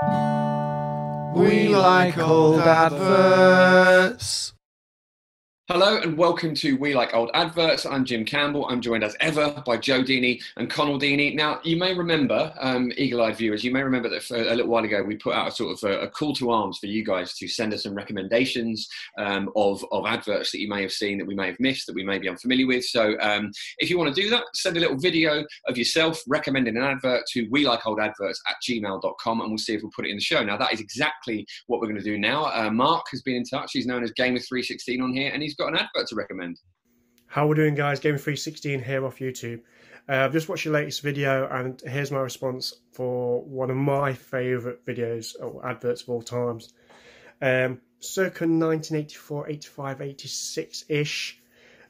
We like old adverts. Hello and welcome to We Like Old Adverts. I'm Jim Campbell. I'm joined as ever by Joe Deeney and Connell Deeney. Now, you may remember, eagle-eyed viewers, you may remember that a little while ago we put out a sort of a call to arms for you guys to send us some recommendations of adverts that you may have seen, that we may have missed, that we may be unfamiliar with. So if you want to do that, send a little video of yourself recommending an advert to welikeoldadverts@gmail.com and we'll see if we'll put it in the show. Now, that is exactly what we're going to do now. Mark has been in touch. He's known as Gamer316 on here, and he's got an advert to recommend. How we doing, guys? Gamer316 here off YouTube. I've just watched your latest video and here's my response for one of my favourite videos or adverts of all times. Circa 1984, 85, 86-ish.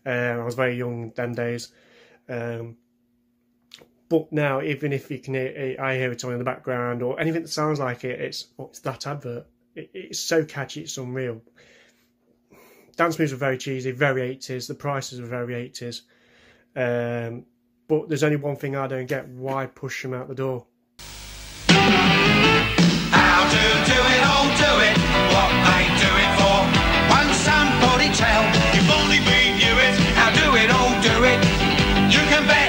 I was very young them days. But now, even if you can I hear it on in the background or anything that sounds like it, it's that advert. It's so catchy, it's unreal. Dance moves are very cheesy, very 80s. The prices are very 80s. But there's only one thing I don't get. Why push them out the door? How to do it, all do it. What they do it for. Won't somebody tell? If only we knew it. How do it, all do it. You can bet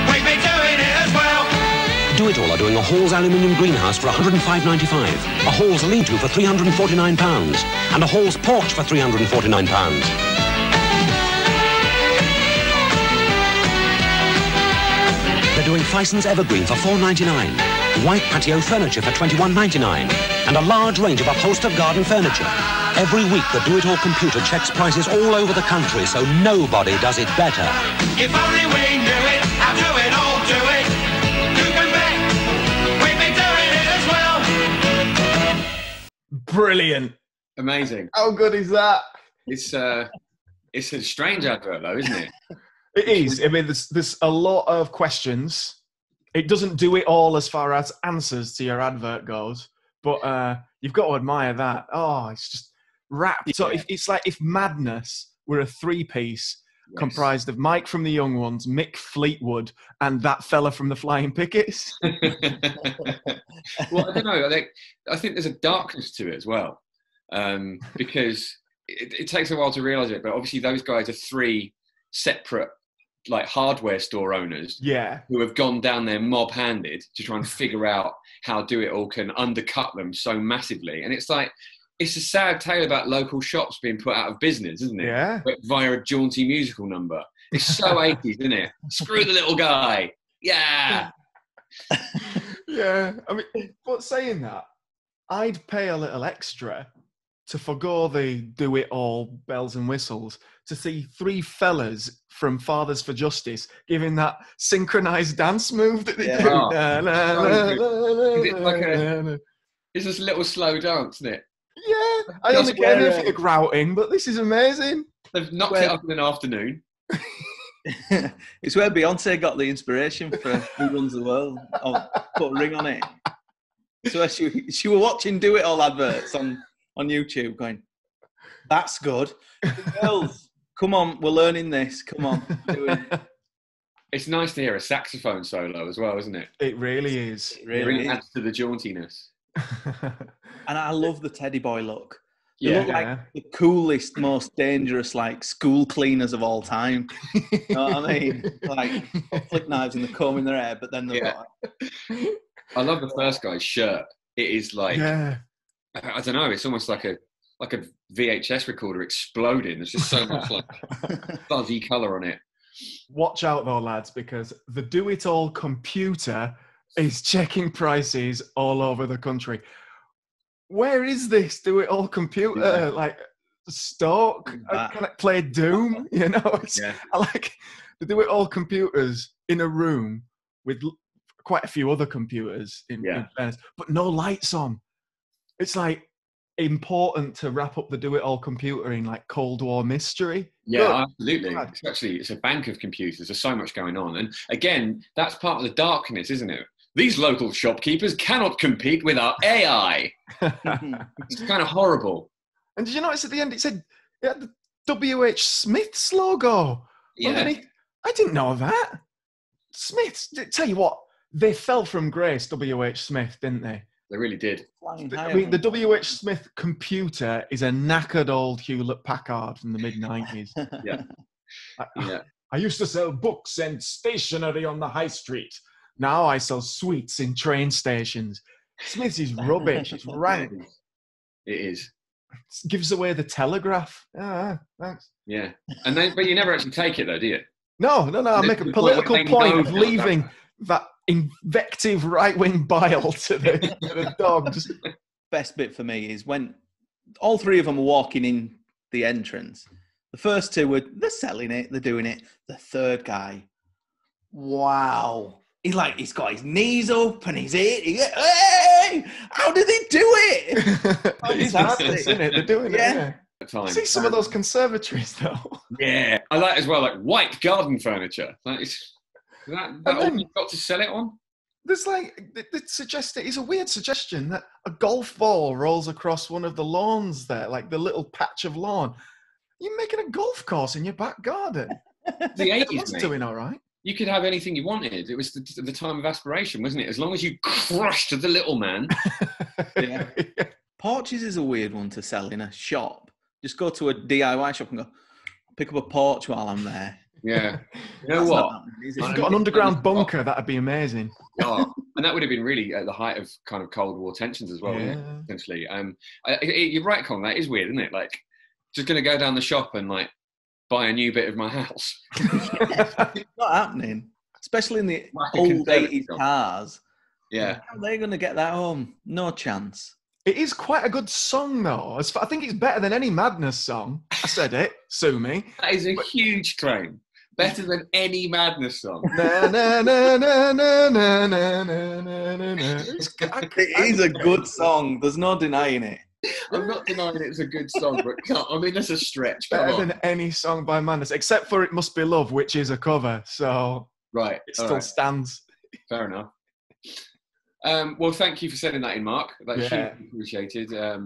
we've been doing it as well. Do It All are doing a Halls aluminium greenhouse for £105.95, a Halls lean-to for £349, and a Halls porch for £349. They're doing Fison's Evergreen for £4.99, white patio furniture for £21.99, and a large range of upholstered garden furniture. Every week, the Do It All computer checks prices all over the country, so nobody does it better. If only we knew it. How do it, all do it. You can bet we've been doing it as well. Brilliant. Amazing. How good is that? It's a strange advert though, isn't it? It is. I mean, there's a lot of questions. It doesn't do it all as far as answers to your advert goes, but you've got to admire that. Oh, it's just wrapped. Yeah. So it's like if Madness were a three-piece comprised of Mike from the Young Ones, Mick Fleetwood, and that fella from the Flying Pickets. Well, I don't know. I think there's a darkness to it as well, because it takes a while to realise it. But obviously, those guys are three separate, like, hardware store owners, who have gone down there mob-handed to try and figure out how Do It All can undercut them so massively. And it's like, it's a sad tale about local shops being put out of business, isn't it? Yeah. But via a jaunty musical number. It's so 80s, isn't it? Screw the little guy. Yeah. Yeah. I mean, but saying that, I'd pay a little extra to forgo the Do It All bells and whistles to see three fellas from Fathers for Justice giving that synchronized dance move that they do. It's just a little slow dance, isn't it? Yeah, I only get it if you're grouting, but this is amazing. They've knocked it up in an afternoon. It's where Beyonce got the inspiration for Who Runs the World. Oh, put a ring on it. So she were watching Do It All adverts on YouTube going, that's good. Girls, come on, we're learning this. Come on, do it. It's nice to hear a saxophone solo as well, isn't it? It really is. It really adds to the jauntiness. And I love the teddy boy look. They look like the coolest, most dangerous, like, school cleaners of all time. You know what I mean? Like, flick knives and the comb in their hair, but then they're like... I love the first guy's shirt. It is like, I don't know, it's almost like a VHS recorder exploding. There's just so much like fuzzy colour on it. Watch out though, lads, because the Do It All computer is checking prices all over the country. Where is this Do It All computer? Yeah. Like, Stoke? Can I play Doom? You know, I like the Do It All computers in a room with quite a few other computers in fairness, but no lights on. It's like important to wrap up the Do It All computer in like Cold War mystery. Yeah, absolutely. It's a bank of computers. There's so much going on. And again, that's part of the darkness, isn't it? These local shopkeepers cannot compete with our AI. It's kind of horrible. And did you notice at the end it said it had the W.H. Smith's logo underneath? I didn't know that. Smiths, tell you what, they fell from grace, W.H. Smith, didn't they? They really did. Flying I high mean, the up. W.H. Smith computer is a knackered old Hewlett-Packard from the mid-90s. Yeah. Yeah. I used to sell books and stationery on the high street. Now I sell sweets in train stations. Smith's is rubbish. It's rank. It is. It gives away the Telegraph. Thanks. Yeah. But you never actually take it though, do you? No. I make a political point of leaving that invective right-wing bile to the dogs. Best bit for me is when all three of them are walking in the entrance. The first two they're selling it, they're doing it. The third guy, wow. He's got his knees up and hey, how did they do it? It's madness, isn't it? They're doing it. Yeah. See some of those conservatories though. Yeah. I like as well, like white garden furniture. Is that all you've got to sell it on? There's it's a weird suggestion that a golf ball rolls across one of the lawns there, like the little patch of lawn. You're making a golf course in your back garden. The 80s, Everyone's mate. doing all right. You could have anything you wanted. It was the time of aspiration, wasn't it? As long as you crushed the little man. Yeah. Porches is a weird one to sell in a shop. Just go to a DIY shop and go, pick up a porch while I'm there. Yeah. You know what? If you've got an underground bunker, that'd be amazing. Oh, and that would have been really at the height of kind of Cold War tensions as well, Yeah. wouldn't it, essentially. You're right, Colin. That is weird, isn't it? Like, just going to go down the shop and like buy a new bit of my house. It's not happening, especially in the old 80s cars. Yeah. How are they going to get that home? No chance. It is quite a good song, though. I think it's better than any Madness song. I said it. Sue me. That is a huge claim. Better than any Madness song. Na, na, na, na, na, na, na, na, na, na. It is a good song. There's no denying it. I'm not denying it's a good song, but that's a stretch. Come Better on. than any song by Madness, except for It Must Be Love, which is a cover. So Right. it still stands. Fair enough. Well, thank you for sending that in, Mark. That's Yeah. hugely appreciated. I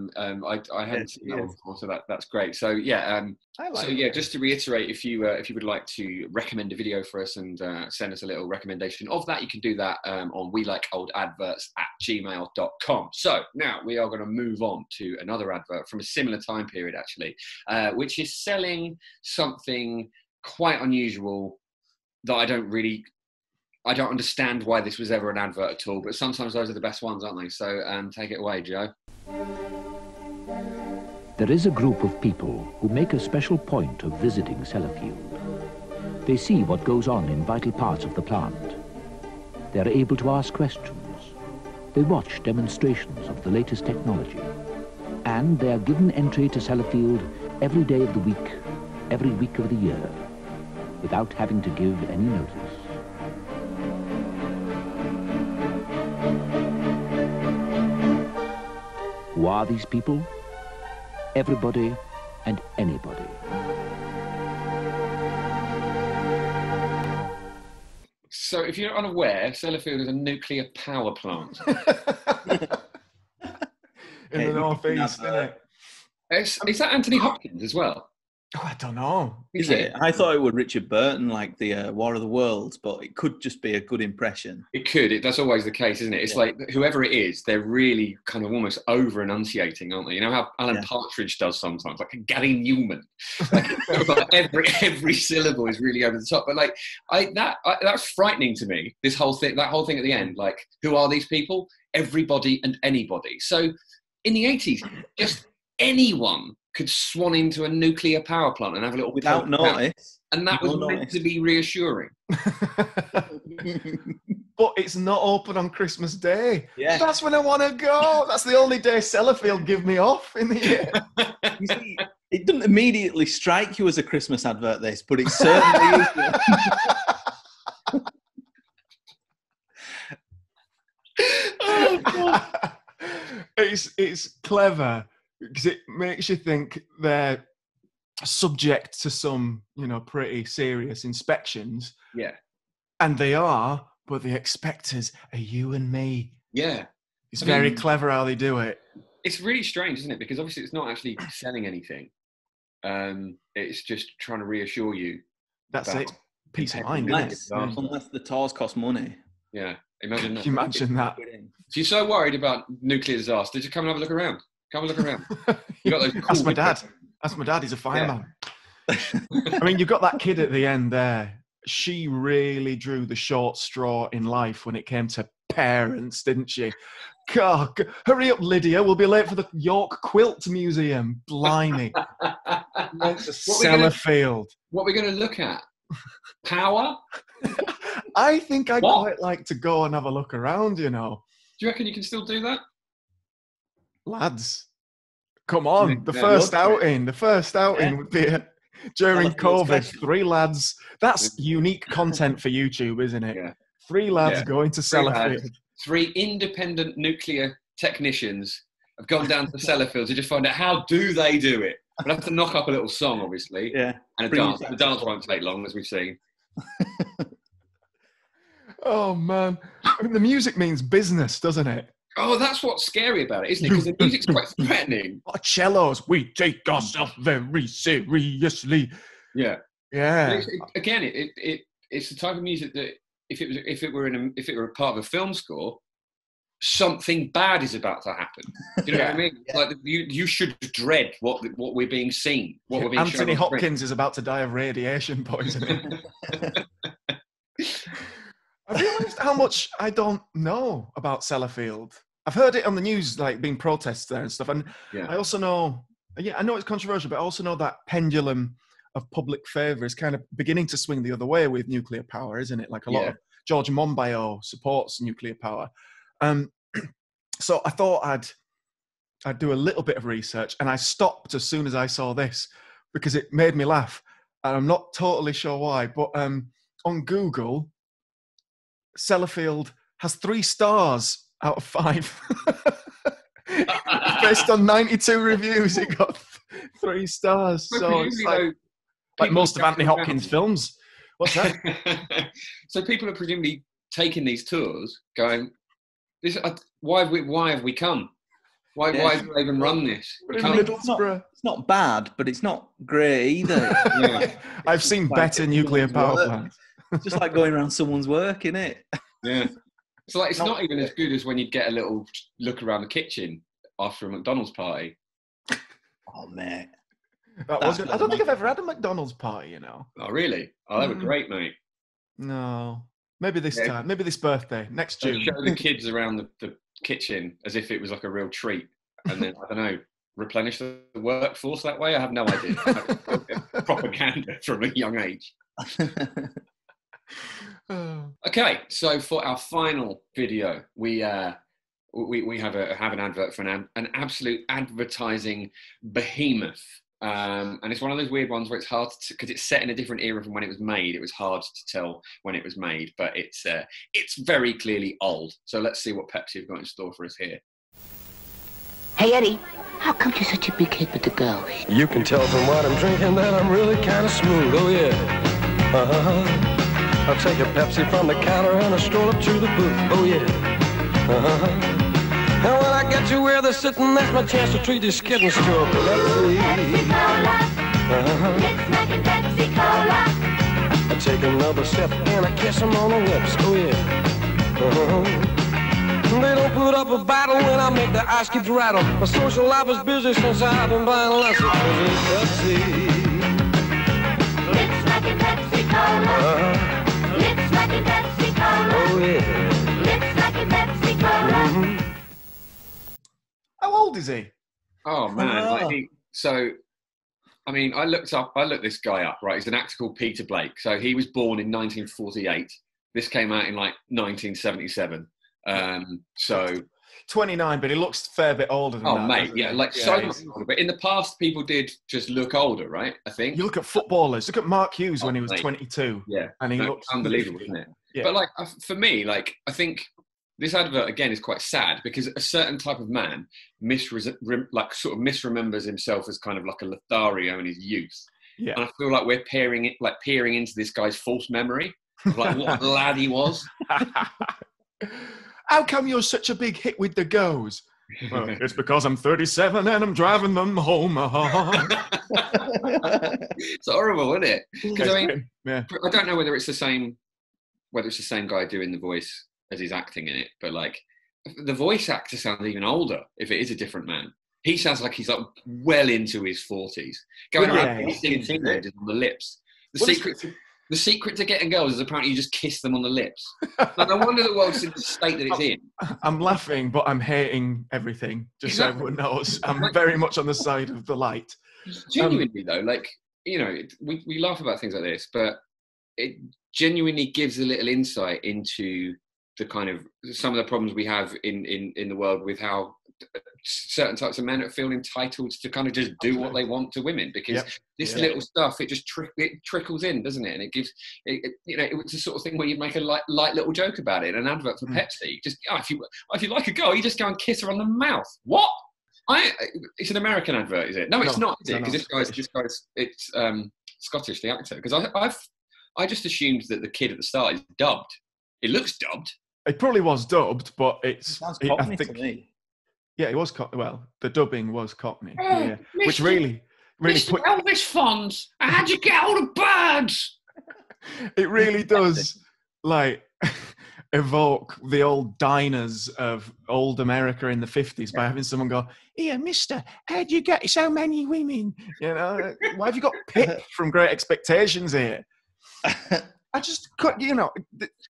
hadn't seen that one Yes. before, so that's great. So yeah, I like so yeah, just to reiterate, if you would like to recommend a video for us and send us a little recommendation of that, you can do that on welikeoldadverts@gmail.com. So now we are going to move on to another advert from a similar time period, actually, which is selling something quite unusual that I don't understand why this was ever an advert at all, but sometimes those are the best ones, aren't they? So take it away, Joe. There is a group of people who make a special point of visiting Sellafield. They see what goes on in vital parts of the plant. They are able to ask questions. They watch demonstrations of the latest technology. And they are given entry to Sellafield every day of the week, every week of the year, without having to give any notice. Who are these people? Everybody and anybody. So if you're unaware, Sellafield is a nuclear power plant. In the northeast, isn't it? Is that Anthony Hopkins as well? Oh, I don't know. Is it? I thought it was Richard Burton, like the War of the Worlds, but it could just be a good impression. It could. That's always the case, isn't it? It's like whoever it is, they're really kind of almost over enunciating, aren't they? You know how Alan Partridge does sometimes, like Gary Newman. Like every syllable is really over the top. But like that's frightening to me. That whole thing at the end. Like, who are these people? Everybody and anybody. So in the 80s, just anyone could swan into a nuclear power plant and have a little Without notice. and that was meant to be reassuring. But it's not open on Christmas Day. Yeah. That's when I want to go. That's the only day Sellafield give me off in the year. You see, it doesn't immediately strike you as a Christmas advert, this, but it certainly is. It's clever because it makes you think they're subject to some, pretty serious inspections. Yeah. And they are, but the expectors are you and me. Yeah. It's very clever how they do it. It's really strange, isn't it? Because obviously it's not actually selling anything. It's just trying to reassure you. That's it. Peace of mind, Unless, isn't it? unless the tours cost money. Yeah, imagine that. Can you imagine that? If you're so worried about nuclear disaster, just come and have a look around. Come and look around. You got those cool That's my videos. dad. That's my dad. He's a fireman. I mean, you've got that kid at the end there. She really drew the short straw in life when it came to parents, didn't she? God, hurry up, Lydia. We'll be late for the York Quilt Museum. Blimey. Sellafield. What are we going to look at? Power? I think I'd What? quite like to go and have a look around, you know. Do you reckon you can still do that? Lads, come on. The Yeah, first love it. outing would be during Sellafield COVID. special. 3 lads. That's unique content for YouTube, isn't it? Yeah. 3 lads Yeah. going to 3 Sellafield. lads. 3 independent nuclear technicians have gone down to Sellafield to just find out how do they do it. We'll have to knock up a little song, obviously, Yeah. and a Bring dance. it The down. dance won't take long, as we've seen. Oh, man. I mean, the music means business, doesn't it? Oh, that's what's scary about it, isn't it? Because the music's quite threatening. Oh, cellos. We take ourselves very seriously. Yeah. Yeah. Again, it's the type of music that if it were a part of a film score, something bad is about to happen. Do you know what I mean? Yeah. Like you should dread what we're being seen. What we're being Anthony shown on screen. Hopkins is about to die of radiation poisoning. I realised how much I don't know about Sellafield. I've heard it on the news, like being protests there and stuff. And Yeah. I also know, I know it's controversial, but I also know that pendulum of public favour is kind of beginning to swing the other way with nuclear power, isn't it? Like a lot of George Monbiot supports nuclear power. So I thought I'd do a little bit of research, and I stopped as soon as I saw this because it made me laugh. And I'm not totally sure why, but on Google, Sellafield has 3 stars out of 5. Based on 92 reviews, it got 3 stars. So it's like most of Anthony Hopkins' films. What's that? So people are presumably taking these tours, going, why have we come? Why have we even run this? We can't- It's not bad, but it's not great either. Yeah. I've seen better nuclear power plants. Just like going around someone's work, innit? Yeah. So it's not even as good as when you get a little look around the kitchen after a McDonald's party. Oh, mate. I don't think I've ever had a McDonald's party, you know. Oh, really? Oh, they were great, mate. No. Maybe this Yeah. time. Maybe this birthday. Next They June. show the kids around the kitchen as if it was like a real treat. And then, I don't know, replenish the workforce that way? I have no idea. Propaganda from a young age. Oh. Okay, so for our final video, we have an advert for an absolute advertising behemoth, and it's one of those weird ones where it's hard to, because it's set in a different era from when it was made. It was hard to tell when it was made, but it's very clearly old. So let's see what Pepsi have got in store for us here. Hey, Eddie, how come you're such a big hit with the girls? You can tell from what I'm drinking that I'm really kind of smooth, oh yeah. Uh-huh. I'll take a Pepsi from the counter and a stroll up to the booth, oh yeah. Uh-huh. And when I get to where they're sitting, that's my chance to treat this kid and stroke. Pepsi. Pepsi Cola. Uh-huh. Lipsmackin Pepsi Cola. I take another sip and I kiss them on the lips, oh yeah. Uh-huh. They don't put up a battle when I make the ice cubes rattle. My social life is busy since I've been buying lots of Pepsi. Lipsmackin Pepsi Cola. Lipsmackin Pepsi Cola. Oh yeah. Lipsmackin Pepsi Cola. How old is he? Oh man! I looked this guy up. Right, he's an actor called Peter Blake. So he was born in 1948. This came out in like 1977. So 29, but he looks a fair bit older than that. oh mate, doesn't yeah, he? like so much older. But in the past, people did just look older, right? I think. You look at footballers. Look at Mark Hughes when he was mate. 22. Yeah, And he no, looks unbelievable, isn't it? Yeah. But like for me, like I think this advert again is quite sad because a certain type of man misremembers himself as kind of like a Lothario in his youth. Yeah. And I feel like we're peering into this guy's false memory of like what a lad he was. How come you're such a big hit with the goes? Well, it's because I'm 37 and I'm driving them home. It's horrible, isn't it? Because I mean, yeah. I don't know whether it's the same guy doing the voice as his acting in it, but like the voice actor sounds even older if it is a different man. He sounds like he's like well into his 40s, going around kissing teenagers on the lips. The secret to getting girls is apparently you just kiss them on the lips. Like, no wonder the world's in the state that it's in. I'm laughing, but I'm hating everything, just so everyone knows. I'm very much on the side of the light. Genuinely, though, like, you know, we laugh about things like this, but it genuinely gives a little insight into the kind of some of the problems we have in the world with how certain types of men feel entitled to kind of just do what they want to women, because this little stuff, it just it trickles in, doesn't it? And it gives you know, it's the sort of thing where you'd make a light little joke about it. An advert for Pepsi, just if you like a girl, you just go and kiss her on the mouth. What? It's an American advert, is it? No, it's not, is it? Because this guy's it's Scottish, the actor. Because I just assumed that the kid at the start is dubbed. It looks dubbed. It probably was dubbed, but it's. Sounds Cockney to me. Yeah, it was Cockney. Well, the dubbing was Cockney, which really Mr. Elvis Fonz, how'd you get all the birds? It really does, like, evoke the old diners of old America in the 50s by having someone go, "Here, mister, how'd you get so many women? You know, why have you got Pip from Great Expectations here?" I just, you know,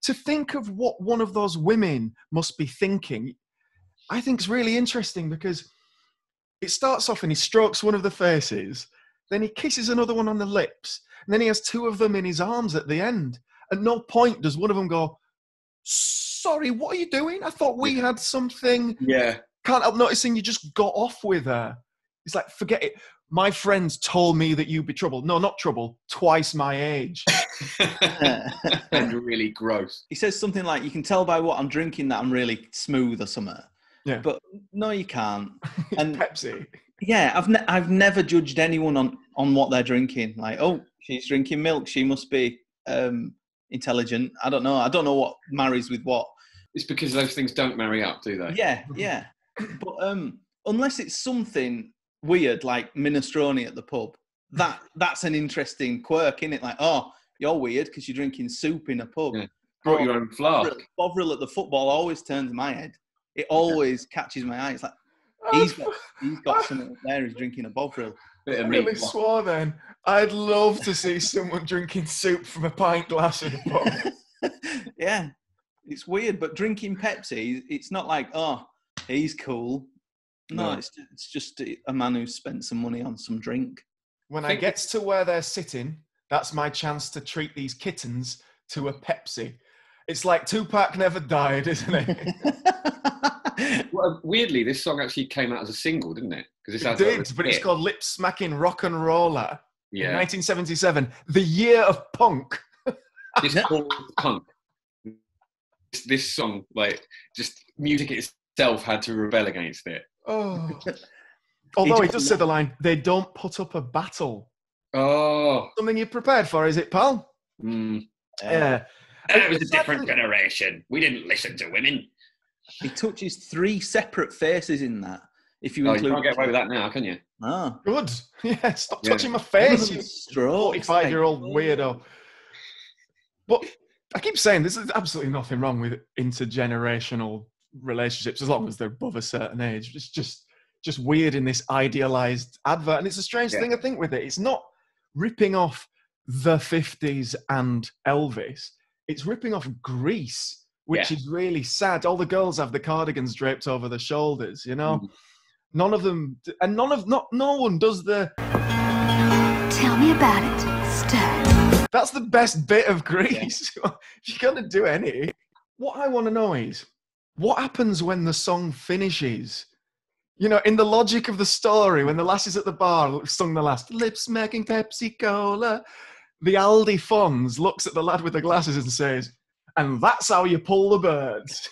to think of what one of those women must be thinking, I think is really interesting, because it starts off and he strokes one of the faces, then he kisses another one on the lips, and then he has two of them in his arms at the end. At no point does one of them go, "Sorry, what are you doing? I thought we had something." Yeah. Can't help noticing you just got off with her. It's like, forget it. My friends told me that you'd be trouble. No, not trouble. Twice my age. And really gross. He says something like, "You can tell by what I'm drinking that I'm really smooth," or something. Yeah. But no, you can't. And Pepsi. Yeah, I've never judged anyone on what they're drinking. Like, oh, she's drinking milk, she must be intelligent. I don't know what marries with what. It's because those things don't marry up, do they? Yeah. But unless it's something weird like minestrone at the pub, that's an interesting quirk, isn't it? Like, oh, you're weird because you're drinking soup in a pub. Yeah. Brought your own flask. Bovril at the football always turns my head. It always catches my eye. It's like, he's got something up there. He's drinking a Bovril. I really swore then. I'd love to see someone drinking soup from a pint glass in a pub. Yeah, it's weird, but drinking Pepsi, it's not like, oh, he's cool. No, it's just a man who's spent some money on some drink. When I get to where they're sitting, that's my chance to treat these kittens to a Pepsi. It's like Tupac never died, isn't it? Well, weirdly, this song actually came out as a single, didn't it? It did, but it's called Lipsmackin Rock and Roller in 1977, the year of punk. It's called punk. This song, like, just music itself had to rebel against it. Oh. Although he does say the line, "They don't put up a battle." Oh. Something you're prepared for, is it, pal? Yeah. It was a different generation. We didn't listen to women. He touches 3 separate faces in that. If you include, you can't get away with that now, can you? Oh. Good. Yeah, stop touching my face, you 45-year-old weirdo. But I keep saying there's absolutely nothing wrong with intergenerational relationships as long as they're above a certain age. It's just weird in this idealized advert. And it's a strange thing, I think, with it. It's not ripping off the 50s and Elvis. It's ripping off Grease, which is really sad. All the girls have the cardigans draped over their shoulders, you know? None of them, and no one does the... Tell me about it, stir. That's the best bit of Grease. Yeah. If you're going to do any. What I want to know is, what happens when the song finishes? You know, in the logic of the story, when the lass is at the bar, sung the last, "Lipsmackin Pepsi Cola," the Aldi Fonz looks at the lad with the glasses and says, "And that's how you pull the birds."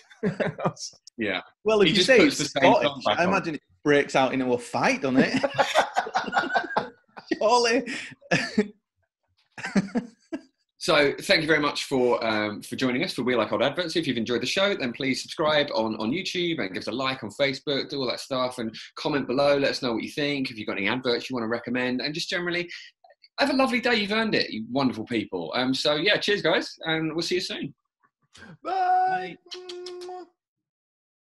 Yeah. Well, if you say it's Scottish, I imagine it breaks out into a fight, doesn't it? Surely. So thank you very much for joining us for We Like Old Adverts. If you've enjoyed the show, then please subscribe on YouTube and give us a like on Facebook, do all that stuff, and comment below. Let us know what you think. If you've got any adverts you want to recommend, and just generally have a lovely day. You've earned it, you wonderful people. So yeah, cheers guys, and we'll see you soon. Bye. Bye.